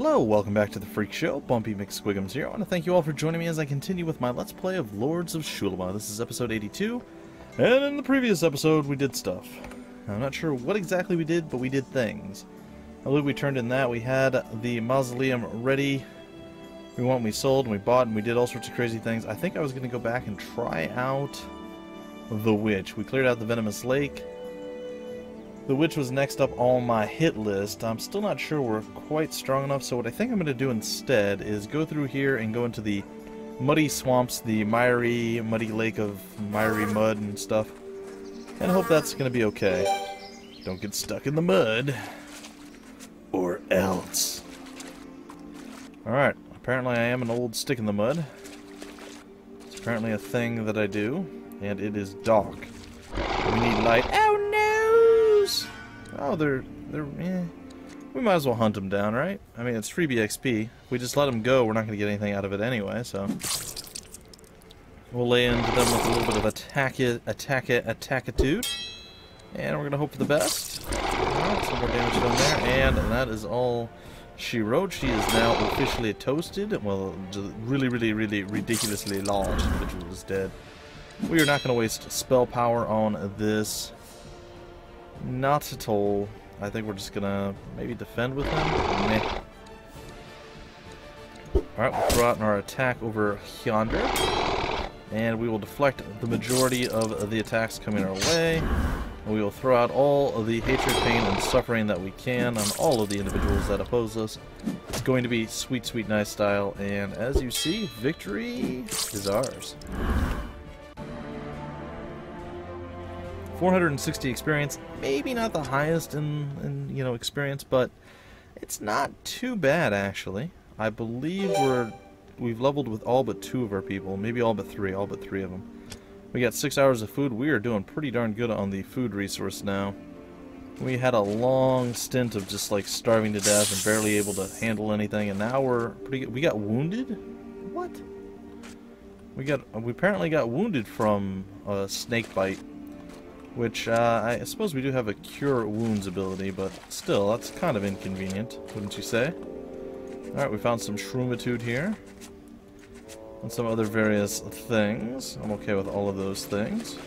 Hello, welcome back to the Freak Show. Bumpy McSquigums here. I want to thank you all for joining me as I continue with my Let's Play of Lords of Xulima. This is episode 82, and in the previous episode we did stuff. I'm not sure what exactly we did, but we did things. I believe we turned in that. We had the mausoleum ready. We sold, and we bought, and we did all sorts of crazy things. I think I was going to go back and try out the witch. We cleared out the Venomous Lake. The witch was next up on my hit list. I'm still not sure we're quite strong enough, so what I think I'm going to do instead is go through here and go into the muddy swamps, the muddy lake of miry mud and stuff, and hope that's going to be okay. Don't get stuck in the mud, or else. Alright, apparently I am an old stick in the mud. It's apparently a thing that I do, and it is dark. We need light. Oh, they're we might as well hunt them down, right? I mean, it's freebie XP. If we just let them go, we're not going to get anything out of it anyway, so we'll lay into them with a little bit of attackitude, and we're going to hope for the best. Alright, some more damage done there, and that is all she wrote. She is now officially toasted. Well, really ridiculously large individual is dead. We are not going to waste spell power on this. Not at all. I think we're just gonna maybe defend with him. Meh. Alright, we'll throw out our attack over yonder. And we will deflect the majority of the attacks coming our way. And we will throw out all of the hatred, pain, and suffering that we can on all of the individuals that oppose us. It's going to be sweet, sweet, nice style. And as you see, victory is ours. 460 experience, maybe not the highest in experience, but it's not too bad actually. I believe we've leveled with all but 2 of our people, maybe all but 3 of them. We got 6 hours of food. We are doing pretty darn good on the food resource now. We had a long stint of just like starving to death and barely able to handle anything, and now we're pretty good. We got wounded? What? We apparently got wounded from a snake bite. Which, I suppose we do have a Cure Wounds ability, but still, that's kind of inconvenient, wouldn't you say? Alright, we found some shroomitude here. And some other various things. I'm okay with all of those things.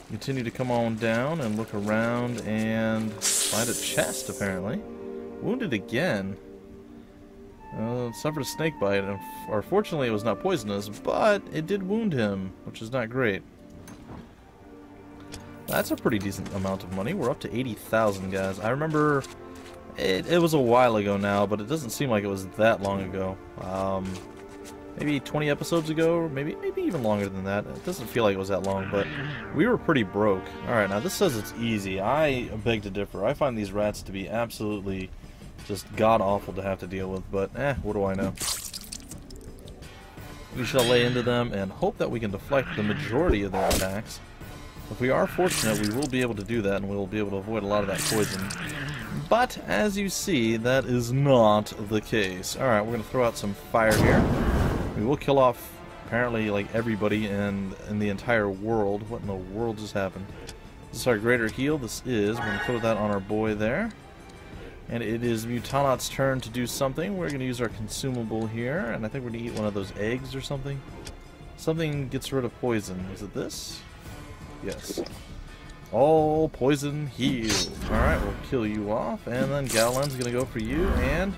Continue to come on down and look around and find a chest, apparently. Wounded again. Suffered a snake bite, and fortunately it was not poisonous, but it did wound him, which is not great. That's a pretty decent amount of money. We're up to 80,000, guys. I remember it was a while ago now, but it doesn't seem like it was that long ago. Maybe 20 episodes ago, or maybe even longer than that. It doesn't feel like it was that long, but we were pretty broke. Alright, now this says it's easy. I beg to differ. I find these rats to be absolutely just god-awful to have to deal with, but what do I know? We shall lay into them and hope that we can deflect the majority of their attacks. If we are fortunate, we will be able to do that, and we will be able to avoid a lot of that poison. But, as you see, that is not the case. Alright, we're going to throw out some fire here. We will kill off, apparently, like, everybody in the entire world. What in the world just happened? This is our greater heal. This is. We're going to put that on our boy there. And it is Mutanot's turn to do something. We're going to use our consumable here, and I think we're going to eat one of those eggs or something. Something gets rid of poison. Is it this? Yes. All poison healed. Alright, we'll kill you off, and then Galen's gonna go for you, and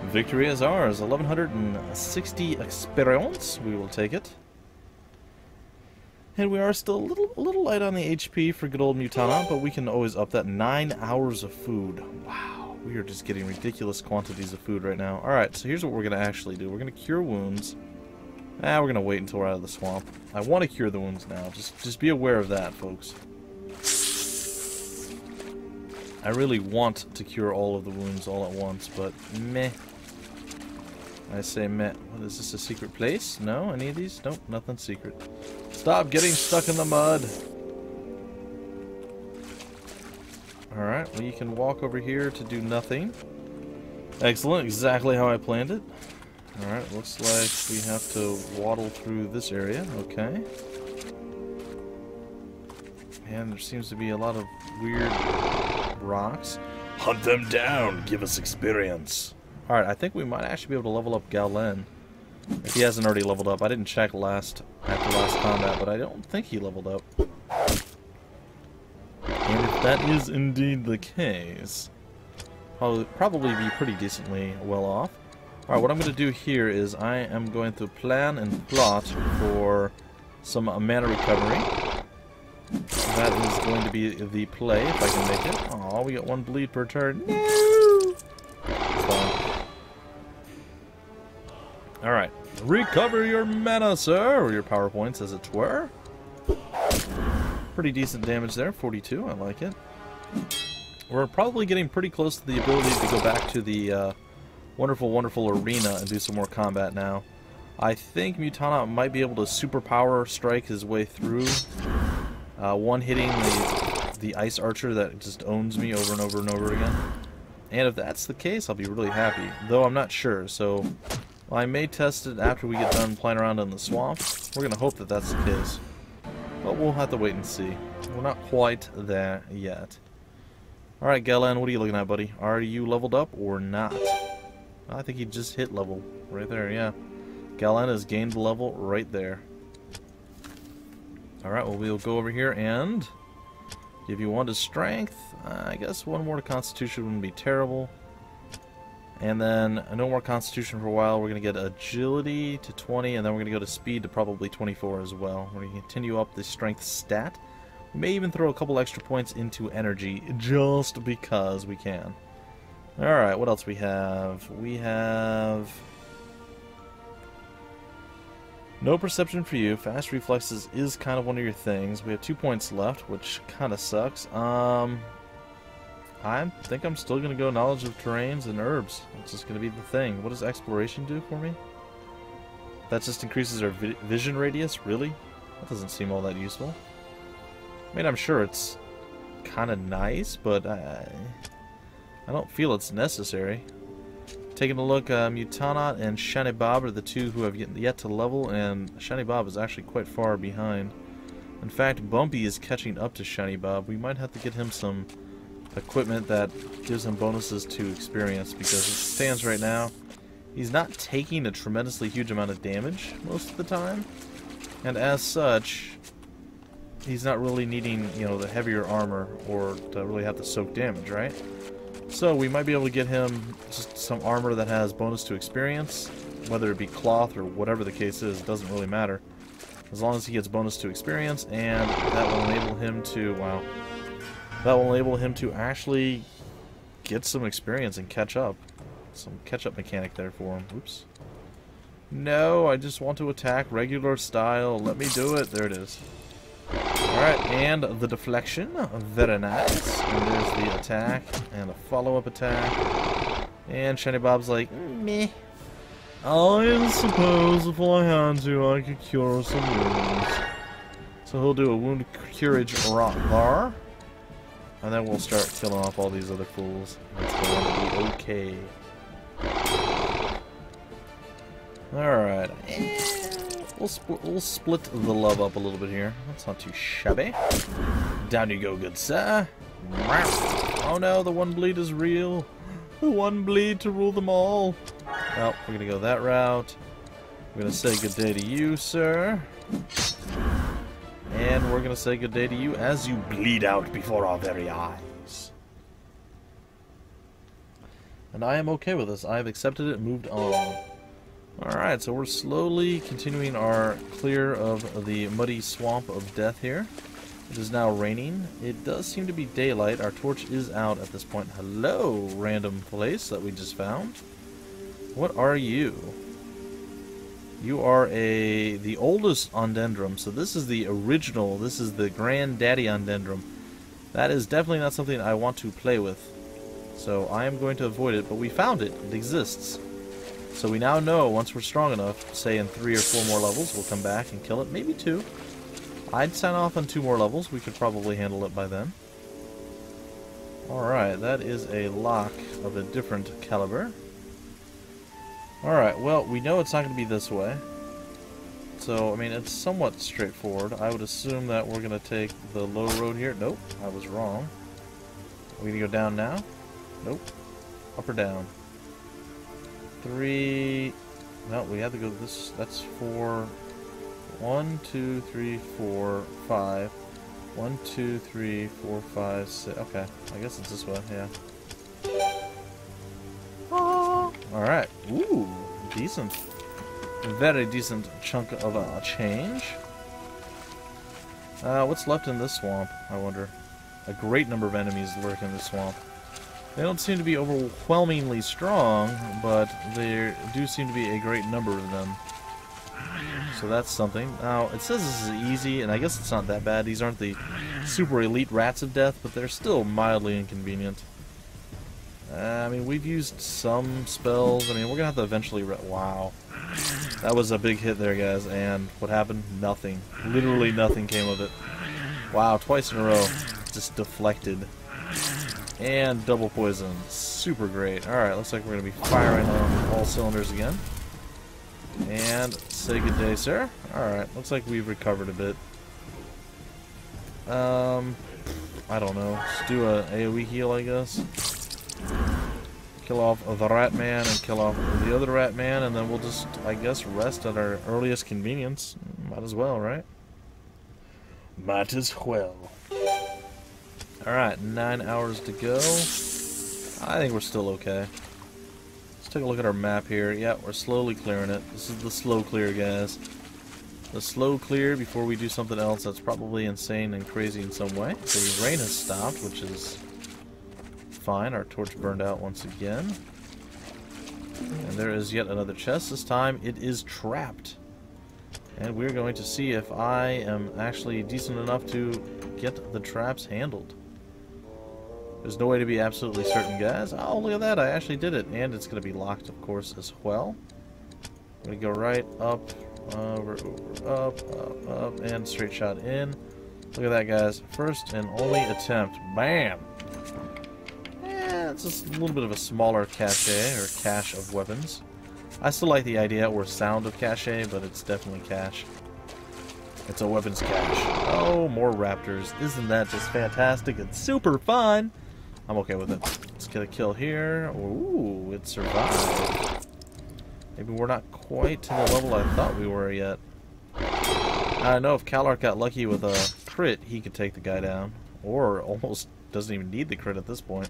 victory is ours. 1160 experience. We will take it. And we are still a little light on the HP for good old Mutanot, but we can always up that. 9 hours of food. Wow. We are just getting ridiculous quantities of food right now. Alright, so here's what we're gonna actually do. We're gonna cure wounds. We're going to wait until we're out of the swamp. I want to cure the wounds now. Just be aware of that, folks. I really want to cure all of the wounds all at once, but meh. I say meh. What is this, a secret place? No? Any of these? Nope, nothing secret. Stop getting stuck in the mud! Alright, well you can walk over here to do nothing. Excellent, exactly how I planned it. Alright, looks like we have to waddle through this area. Okay. And there seems to be a lot of weird rocks. Hunt them down! Give us experience! Alright, I think we might actually be able to level up Galen. If he hasn't already leveled up. I didn't check after last combat, but I don't think he leveled up. And if that is indeed the case, probably be pretty decently well off. Alright, what I'm going to do here is I am going to plan and plot for some mana recovery. That is going to be the play, if I can make it. Aw, we got 1 bleed per turn. No! It's fine. Alright. Recover your mana, sir! Or your power points, as it were. Pretty decent damage there, 42, I like it. We're probably getting pretty close to the ability to go back to the wonderful, wonderful arena and do some more combat now. I think Mutanot might be able to superpower strike his way through. One hitting the ice archer that just owns me over and over and over again. And if that's the case, I'll be really happy. Though I'm not sure, so I may test it after we get done playing around in the swamp. We're going to hope that that's the case. But we'll have to wait and see. We're not quite there yet. Alright, Galen, what are you looking at, buddy? Are you leveled up or not? I think he just hit level. Right there, yeah. Galen has gained level right there. Alright, well, we'll go over here and give you 1 to strength. I guess 1 more to constitution wouldn't be terrible. And then no more constitution for a while. We're going to get agility to 20, and then we're going to go to speed to probably 24 as well. We're going to continue up the strength stat. We may even throw a couple extra points into energy just because we can. Alright, what else we have? We have no perception for you. Fast reflexes is kind of one of your things. We have 2 points left, which kind of sucks. I think I'm still going to go knowledge of terrains and herbs. It's just going to be the thing. What does exploration do for me? That just increases our vision radius? Really? That doesn't seem all that useful. I mean, I'm sure it's kind of nice, but I don't feel it's necessary. Taking a look, Mutanot and Shani Bob are the 2 who have yet to level, and Shani Bob is actually quite far behind. In fact, Bumpy is catching up to Shani Bob. We might have to get him some equipment that gives him bonuses to experience, because as it stands right now, he's not taking a tremendously huge amount of damage most of the time, and as such, he's not really needing, you know, the heavier armor or to really have to soak damage, right? So we might be able to get him just some armor that has bonus to experience, whether it be cloth or whatever the case is, it doesn't really matter. As long as he gets bonus to experience, and that will enable him to, wow, that will enable him to actually get some experience and catch up. Some catch-up mechanic there for him. Oops. No, I just want to attack regular style. Let me do it. There it is. Alright, and the deflection. Very nice. And there's the attack and a follow-up attack. And Shani Bob's like, meh. I suppose if I had to, I could cure some wounds. So he'll do a wound curage rock bar. And then we'll start killing off all these other fools. It's going to be okay. Alright. We'll split the love up a little bit here. That's not too shabby. Down you go, good sir. Oh no, the 1 bleed is real. The 1 bleed to rule them all. Well, we're going to go that route. We're going to say good day to you, sir. And we're going to say good day to you as you bleed out before our very eyes. And I am okay with this. I have accepted it and moved on. Alright, so we're slowly continuing our clear of the muddy swamp of death here. It is now raining. It does seem to be daylight. Our torch is out at this point. Hello, random place that we just found. What are you? You are the oldest Ondendrum, so this is the original, this is the granddaddy Ondendrum. That is definitely not something I want to play with. So I am going to avoid it, but we found it. It exists. So we now know, once we're strong enough, say in 3 or 4 more levels, we'll come back and kill it. Maybe 2. I'd sign off on 2 more levels. We could probably handle it by then. Alright, that is a lock of a different caliber. Alright, well, we know it's not going to be this way. So, I mean, it's somewhat straightforward. I would assume that we're going to take the low road here. Nope, I was wrong. Are we going to go down now? Nope. Up or down? 3. No, we have to go this. That's 4. 1, 2, 3, 4, 5. 1, 2, 3, 4, 5, 6. Okay, I guess it's this way. Yeah. All right. Ooh, decent. Very decent chunk of change. What's left in this swamp? I wonder. A great number of enemies lurk in this swamp. They don't seem to be overwhelmingly strong, but there do seem to be a great number of them. So that's something. Now, it says this is easy, and I guess it's not that bad. These aren't the super elite rats of death, but they're still mildly inconvenient. I mean, we've used some spells. I mean, we're going to have to eventually... Wow. That was a big hit there, guys. And what happened? Nothing. Literally nothing came of it. Wow, twice in a row. Just deflected. And double poison. Super great. Alright, looks like we're going to be firing on all cylinders again. And say good day, sir. Alright, looks like we've recovered a bit. I don't know. Let's do a AoE heal, I guess. Kill off the rat man and kill off the other rat man, and then we'll just, I guess, rest at our earliest convenience. Might as well, right? Might as well. Alright, 9 hours to go. I think we're still okay. Let's take a look at our map here. Yeah, we're slowly clearing it. This is the slow clear, guys. The slow clear before we do something else that's probably insane and crazy in some way. The rain has stopped, which is fine. Our torch burned out once again. And there is yet another chest. This time it is trapped. And we're going to see if I am actually decent enough to get the traps handled. There's no way to be absolutely certain, guys. Oh, look at that. I actually did it. And it's going to be locked, of course, as well. I'm going to go right up, over, up, and straight shot in. Look at that, guys. First and only attempt. Bam! It's just a little bit of a smaller cache, or cache of weapons. I still like the idea or sound of cache, but it's definitely cache. It's a weapons cache. Oh, more raptors. Isn't that just fantastic? It's super fun! I'm okay with it. Let's get a kill here. Ooh, it survived. Maybe we're not quite to the level I thought we were yet. I know if Calark got lucky with a crit, he could take the guy down. Or almost doesn't even need the crit at this point.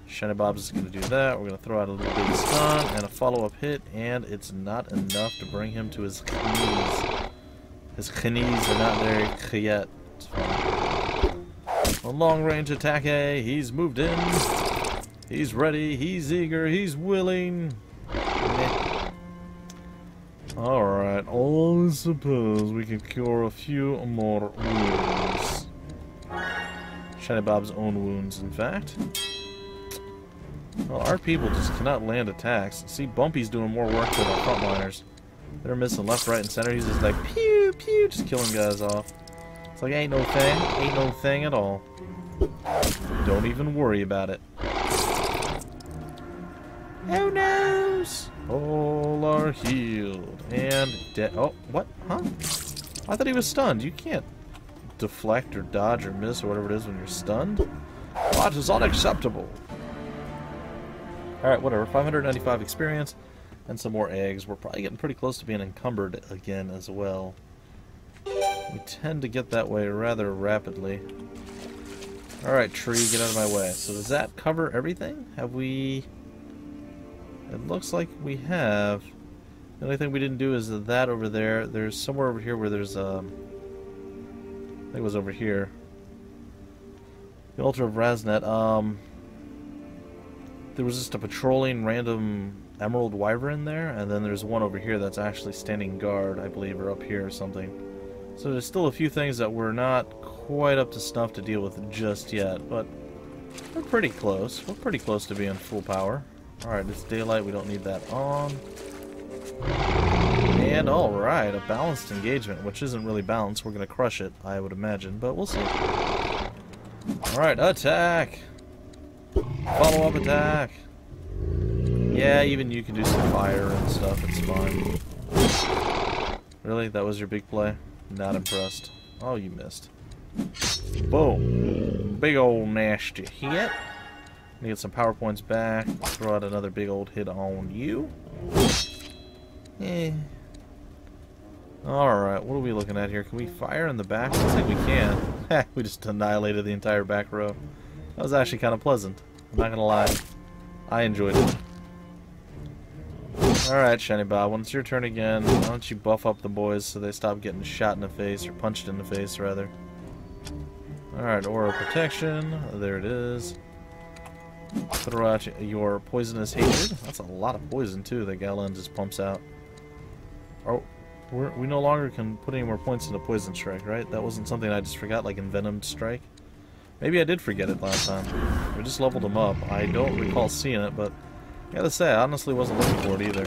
Shiny Bobs is going to do that. We're going to throw out a little bit of stun and a follow-up hit, and it's not enough to bring him to his knees. His knees are not there yet. It's fine. A long-range attack, he's moved in. He's ready, he's eager, he's willing. Alright, I suppose we can cure a few more wounds. Shiny Bob's own wounds, in fact. Well, our people just cannot land attacks. See, Bumpy's doing more work than our frontliners. They're missing left, right, and center. He's just like, pew, pew, just killing guys off. It's like, ain't no thing. Ain't no thing at all. Don't even worry about it. Oh, noes! All are healed. And dead. Oh, what? Huh? I thought he was stunned. You can't deflect or dodge or miss or whatever it is when you're stunned. That is unacceptable. Alright, whatever. 595 experience and some more eggs. We're probably getting pretty close to being encumbered again as well. We tend to get that way rather rapidly. Alright, tree, get out of my way. So does that cover everything? Have we... It looks like we have. The only thing we didn't do is that over there. There's somewhere over here where there's I think it was over here. The Altar of Raznet. There was just a patrolling random emerald wyvern there, and then there's one over here that's actually standing guard, I believe, or up here or something. So there's still a few things that we're not quite up to snuff to deal with just yet, but we're pretty close. We're pretty close to being full power. Alright, it's daylight, we don't need that on. And alright, a balanced engagement, which isn't really balanced. We're going to crush it, I would imagine, but we'll see. Alright, attack! Follow-up attack! Yeah, even you can do some fire and stuff, it's fine. Really? That was your big play? Not impressed. Oh, you missed. Boom. Big old nasty hit. Gonna get some power points back. Throw out another big old hit on you. Alright, what are we looking at here? Can we fire in the back? Looks like we can. We just annihilated the entire back row. That was actually kind of pleasant. I'm not gonna lie. I enjoyed it. Alright, Shiny Bob, when it's your turn again, why don't you buff up the boys so they stop getting shot in the face, or punched in the face, rather. Alright, Aura Protection. There it is. Throw out your Poisonous Hatred. That's a lot of poison, too, that Galen just pumps out. Oh, we no longer can put any more points into Poison Strike, right? That wasn't something I just forgot, like Envenomed Strike. Maybe I did forget it last time. We just leveled him up. I don't recall seeing it, but I gotta say, I honestly wasn't looking for it either.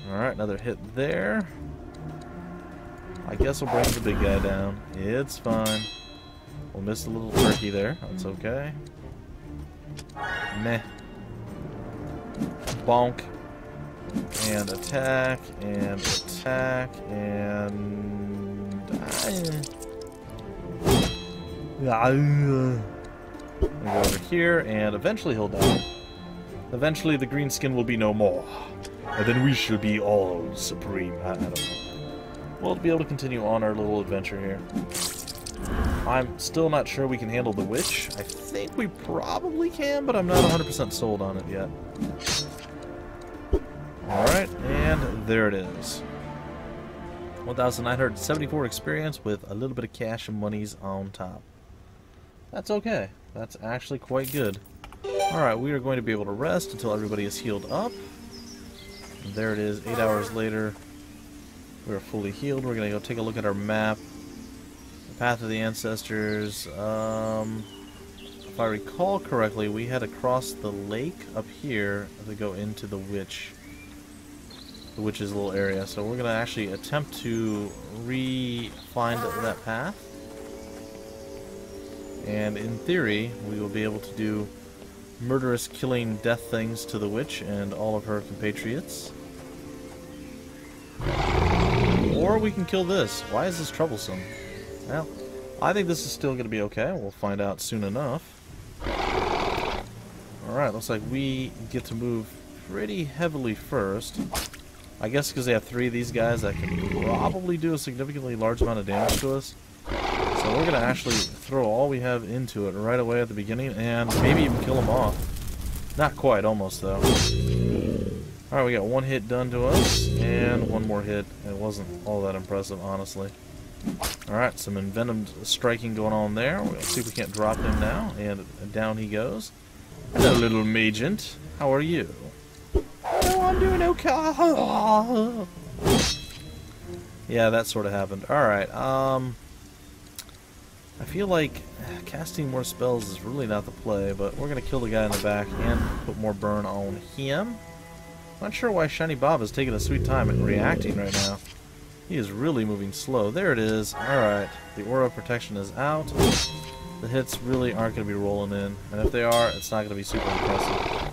Alright, another hit there. I guess we'll bring the big guy down. It's fine. We'll miss a little turkey there. That's okay. Meh. Bonk. And attack. And attack. And... We'll go over here, and eventually he'll die. Eventually the green skin will be no more. And then we shall be all supreme. I don't know. We'll be able to continue on our little adventure here. I'm still not sure we can handle the witch. I think we probably can, but I'm not 100% sold on it yet. Alright, and there it is. 1,974 experience with a little bit of cash and monies on top. That's okay. That's actually quite good. Alright, we are going to be able to rest until everybody is healed up. And there it is, 8 hours later. We are fully healed. We're going to go take a look at our map. The Path of the Ancestors. If I recall correctly, we had to cross the lake up here to go into the witch's little area. So we're going to actually attempt to re-find that path. And in theory, we will be able to do murderous killing death things to the witch and all of her compatriots. Or we can kill this. Why is this troublesome? Well, I think this is still going to be okay. We'll find out soon enough. Alright, looks like we get to move pretty heavily first. I guess because they have 3 of these guys that can probably do a significantly large amount of damage to us. So we're going to actually throw all we have into it right away at the beginning and maybe even kill them off. Not quite, almost though. Alright, we got 1 hit done to us and 1 more hit. It wasn't all that impressive, honestly. Alright, some envenomed striking going on there. We'll see if we can't drop him now. And down he goes. Hello, little Magent. How are you? Oh, I'm doing okay. Yeah, that sort of happened. Alright, I feel like casting more spells is really not the play, but we're going to kill the guy in the back and put more burn on him. Not sure why Shiny Bob is taking a sweet time and reacting right now. He is really moving slow. There it is. Alright, the Aura Protection is out. The hits really aren't going to be rolling in, and if they are, it's not going to be super impressive.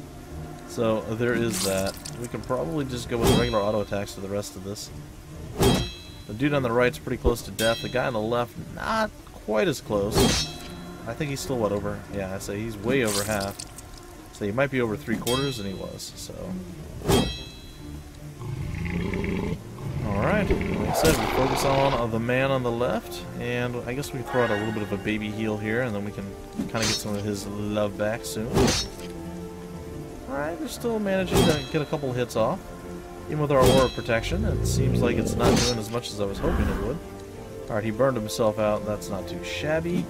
So there is that. We can probably just go with regular auto attacks to the rest of this. The dude on the right's pretty close to death. The guy on the left, not quite as close. I think he's still, what, over? Yeah, I say he's way over half. So he might be over 3/4, and he was, so. Alright, like I said, we focus on the man on the left, and I guess we can throw out a little bit of a baby heal here, and then we can kind of get some of his love back soon. Alright, we're still managing to get a couple hits off. Even with our Aura Protection, it seems like it's not doing as much as I was hoping it would. Alright, he burned himself out. That's not too shabby.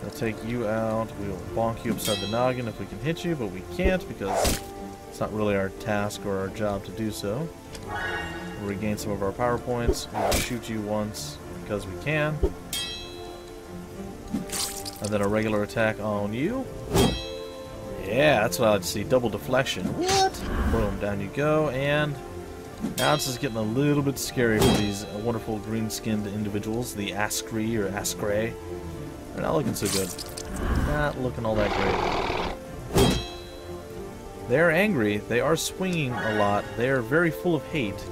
We'll take you out. We'll bonk you upside the noggin if we can hit you, but we can't because it's not really our task or our job to do so. We'll regain some of our power points. We'll shoot you once because we can. And then a regular attack on you. Yeah, that's what I like to see. Double deflection. What? Boom, down you go. And now it's just getting a little bit scary for these wonderful green-skinned individuals. The Ascree or Ascray. They're not looking so good. Not looking all that great. They're angry. They are swinging a lot. They are very full of hate.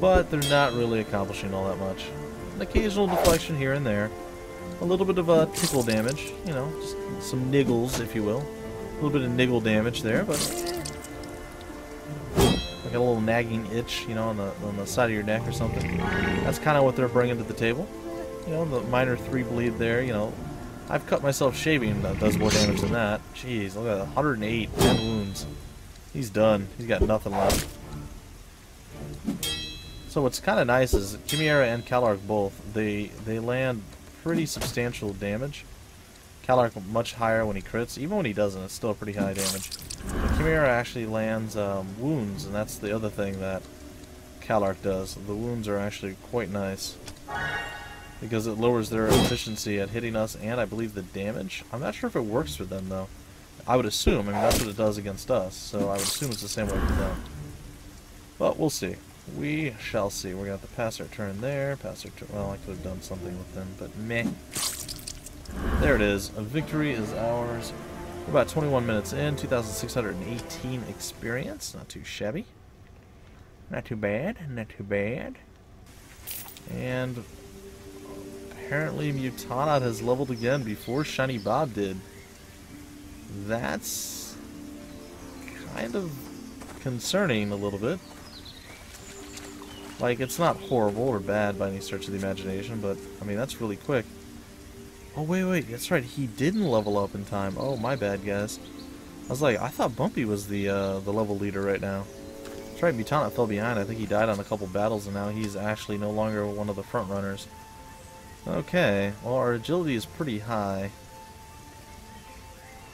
But they're not really accomplishing all that much. An occasional deflection here and there. a little bit of tickle damage, you know, just some niggles, if you will. A little bit of niggle damage there, but like a little nagging itch, you know, on the side of your neck or something. That's kind of what they're bringing to the table. You know, the minor 3 bleed there, you know. I've cut myself shaving, that does more damage than that. Jeez, look at that, 108, 10 wounds. He's done. He's got nothing left. So what's kind of nice is Chimera and Calark both, they land pretty substantial damage. Calark much higher when he crits. Even when he doesn't, it's still pretty high damage. But Chimera actually lands wounds, and that's the other thing that Calark does. The wounds are actually quite nice, because it lowers their efficiency at hitting us, and I believe the damage. I'm not sure if it works for them, though. I would assume. I mean, that's what it does against us, so I would assume it's the same way for them. But we'll see. We shall see. We're going to have to pass our turn there. Pass our turn. Well, I could have done something with them, but meh. There it is. A victory is ours. We're about 21 minutes in. 2,618 experience. Not too shabby. Not too bad. Not too bad. And apparently Mutanot has leveled again before Shiny Bob did. That's kind of concerning a little bit. Like, it's not horrible or bad by any stretch of the imagination, but, I mean, that's really quick. Oh, wait, that's right, he didn't level up in time. Oh, my bad, guys. I was like, I thought Bumpy was the level leader right now. That's right, Mutanot fell behind. I think he died on a couple battles, and now he's actually no longer one of the front runners. Okay, well, our agility is pretty high.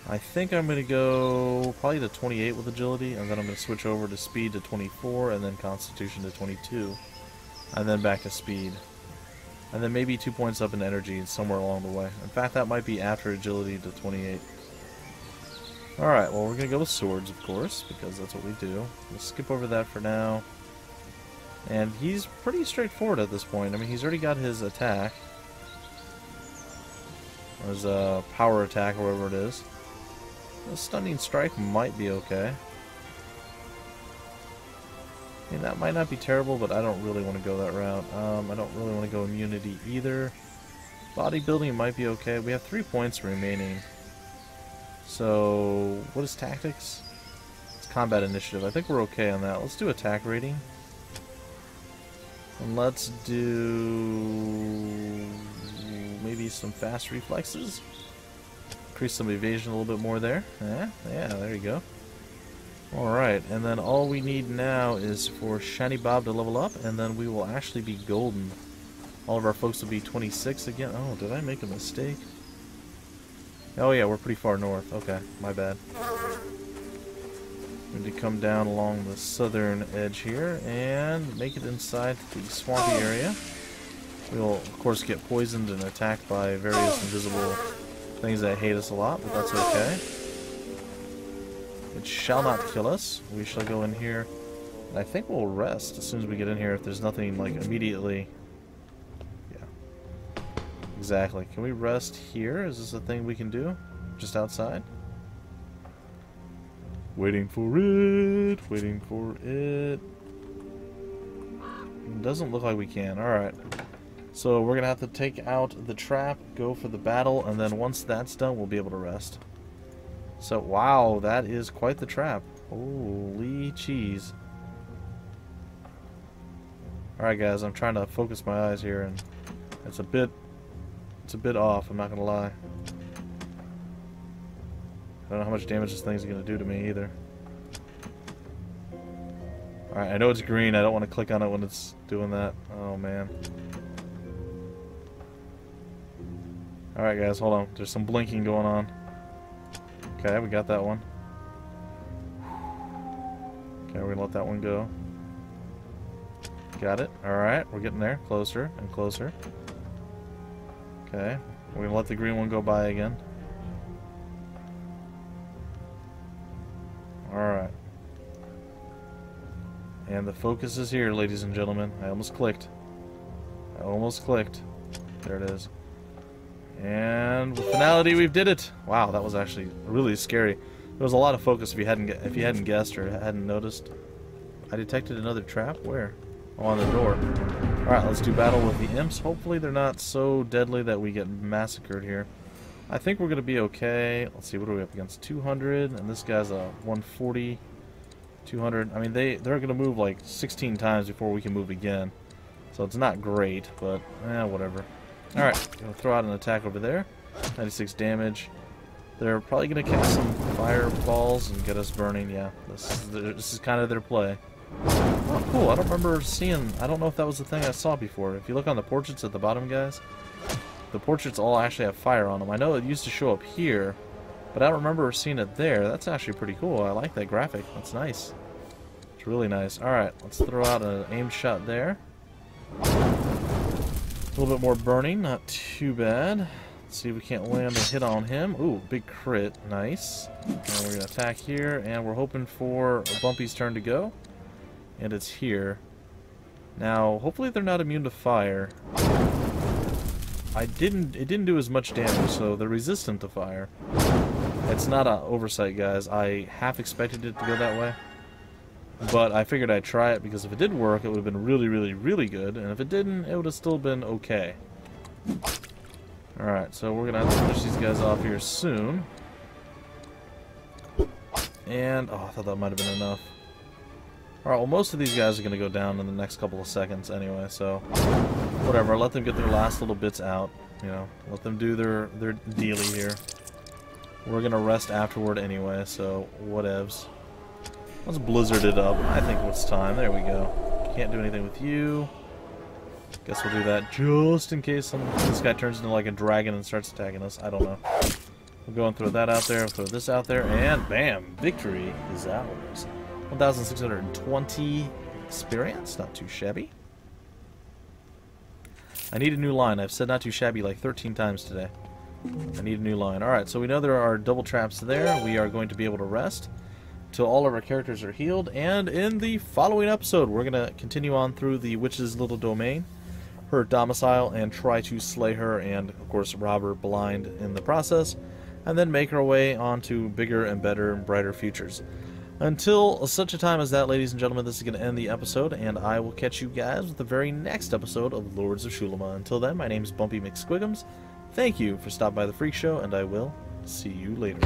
I think I'm going to go probably to 28 with agility, and then I'm going to switch over to speed to 24, and then constitution to 22, and then back to speed. And then maybe 2 points up in energy somewhere along the way. In fact, that might be after agility to 28. Alright, well, we're going to go with swords, of course, because that's what we do. We'll skip over that for now. And he's pretty straightforward at this point. I mean, he's already got his attack. Or his power attack, or whatever it is. A stunning strike might be okay. I mean, that might not be terrible, but I don't really want to go that route. I don't really want to go immunity either. Bodybuilding might be okay. We have 3 points remaining. So, what is tactics? It's combat initiative. I think we're okay on that. Let's do attack rating. And let's do maybe some fast reflexes. Increase some evasion a little bit more there. Yeah, there you go. Alright, and then all we need now is for Shiny Bob to level up, and then we will actually be golden. All of our folks will be 26 again. Oh, did I make a mistake? Oh yeah, we're pretty far north. Okay, my bad. We need to come down along the southern edge here and make it inside the swampy area. We will, of course, get poisoned and attacked by various invisible things that hate us a lot, but that's okay. It shall not kill us. We shall go in here, and I think we'll rest as soon as we get in here if there's nothing, like, immediately. Yeah. Exactly. Can we rest here? Is this a thing we can do? Just outside? Waiting for it. Waiting for it. Doesn't look like we can. Alright. So we're going to have to take out the trap, go for the battle, and then once that's done, we'll be able to rest. So, wow, that is quite the trap. Holy cheese. Alright guys, I'm trying to focus my eyes here, and it's a bit off, I'm not going to lie. I don't know how much damage this thing's going to do to me either. Alright, I know it's green, I don't want to click on it when it's doing that. Oh man. Alright guys, hold on. There's some blinking going on. Okay, we got that one. Okay, we're gonna let that one go. Got it. Alright, we're getting there. Closer and closer. Okay, we're gonna let the green one go by again. Alright. And the focus is here, ladies and gentlemen. I almost clicked. There it is. And with finality, we've did it. Wow, that was actually really scary. There was a lot of focus if you hadn't guessed or hadn't noticed. I detected another trap. Where? Oh, on the door. Alright, let's do battle with the imps. Hopefully they're not so deadly that we get massacred here. I think we're going to be okay. Let's see, what are we up against? 200, and this guy's a 140. 200. I mean, they're going to move like 16 times before we can move again. So it's not great, but whatever. Alright, gonna throw out an attack over there. 96 damage. They're probably going to cast some fireballs and get us burning. Yeah, this is kind of their play. Oh, cool. I don't remember seeing... I don't know if that was the thing I saw before. If you look on the portraits at the bottom, guys, the portraits all actually have fire on them. I know it used to show up here, but I don't remember seeing it there. That's actually pretty cool. I like that graphic. That's nice. It's really nice. Alright, let's throw out an aimed shot there. A little bit more burning. Not too bad. Let's see if we can't land a hit on him. Ooh, big crit. Nice. And we're going to attack here, and we're hoping for Bumpy's turn to go. And it's here. Now, hopefully they're not immune to fire. It didn't do as much damage, so they're resistant to fire. It's not an oversight, guys. I half expected it to go that way. But I figured I'd try it, because if it did work, it would have been really, really, really good. And if it didn't, it would have still been okay. Alright, so we're going to have to finish these guys off here soon. And, oh, I thought that might have been enough. Alright, well, most of these guys are going to go down in the next couple of seconds anyway, so whatever. Let them get their last little bits out, you know. Let them do their dealie here. We're going to rest afterward anyway, so whatevs. Let's blizzard it up. I think it's time. There we go. Can't do anything with you. Guess we'll do that just in case this guy turns into like a dragon and starts attacking us. I don't know. We'll go and throw that out there, throw this out there, and bam! Victory is ours. 1,620 experience, not too shabby. I need a new line. I've said not too shabby like 13 times today. I need a new line. Alright, so we know there are double traps there. We are going to be able to rest till all of our characters are healed. And in the following episode, we're going to continue on through the witch's little domain, her domicile, and try to slay her and, of course, rob her blind in the process, and then make our way on to bigger and better and brighter futures. Until such a time as that, ladies and gentlemen, this is going to end the episode, and I will catch you guys with the very next episode of Lords of Xulima. Until then, my name is Bumpy McSquigums. Thank you for stopping by the Freak Show, and I will see you later.